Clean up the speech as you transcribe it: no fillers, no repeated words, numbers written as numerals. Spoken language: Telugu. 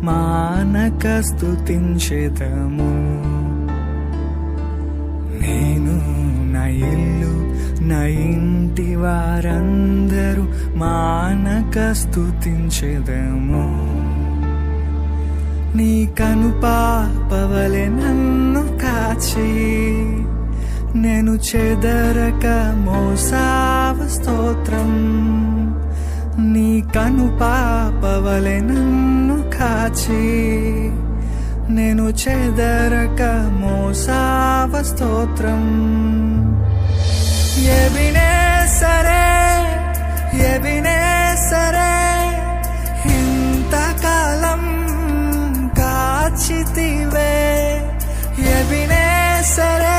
మానక స్తుతించెదము. నేను నా ఇల్లు నా ఇంటి వారందరూ మానక స్తుతించెదము. నీ కనుపాపవలె నన్ను కాచి నేను చెదరక మోసావ స్తోత్రం. నీ కనుపాపవలె నన్ను కాచి నేను చెదరక మోసావ స్తోత్రం. ఎబినేసరే ఎబినేసరే ఇంతకాలం కాచితివే. ఎబినేసరే